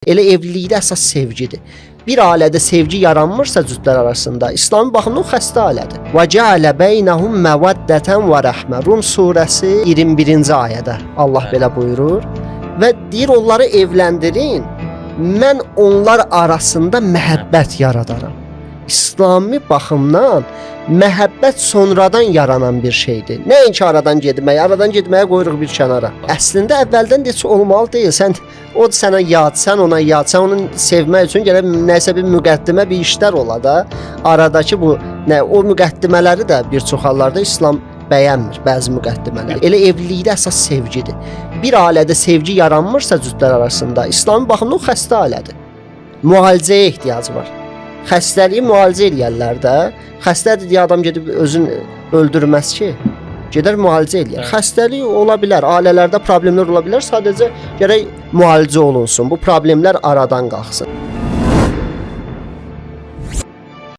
Elə evlilikdə əsas sevgidir. Bir ailədə sevgi yaranmırsa cütlər arasında, İslami baxımdan xəstə ailədir. Və cəalə beynəhum məvaddətən və rəhmə. Rum surəsi 21-ci ayədə Allah belə buyurur və deyir onları evləndirin. Mən onlar arasında məhəbbət yaradaram. İslami baxımdan məhəbbət sonradan yaranan bir şeydir. Nəinki aradan getməyə qoyuruq bir kənara. Əslində əvvəldən heç olmalı deyil. O sənə yad, sən ona yad, sən onu sevmək üçün gərək nəsə bir müqəddimə, bir işlər ola da. Aradakı bu o müqəddimələri də bir çox hallarda İslam bəyənmir, bəzi müqəddimələr. Elə evlilikdə əsas sevgidir. Bir ailədə sevgi yaranmırsa cütlər arasında, İslami baxımdan xəstə ailədir. Müalicəyə ehtiyacı var. Xəstəliyi müalicə eləyərlər də. Xəstədir deyə adam gedib özünü öldürməz ki. Gedər müalicə eləyər. Xəstəlik ola bilər, ailələrdə problemlər ola bilər, sadəcə gərək müalicə olunsun. Bu problemlər aradan qalxsın.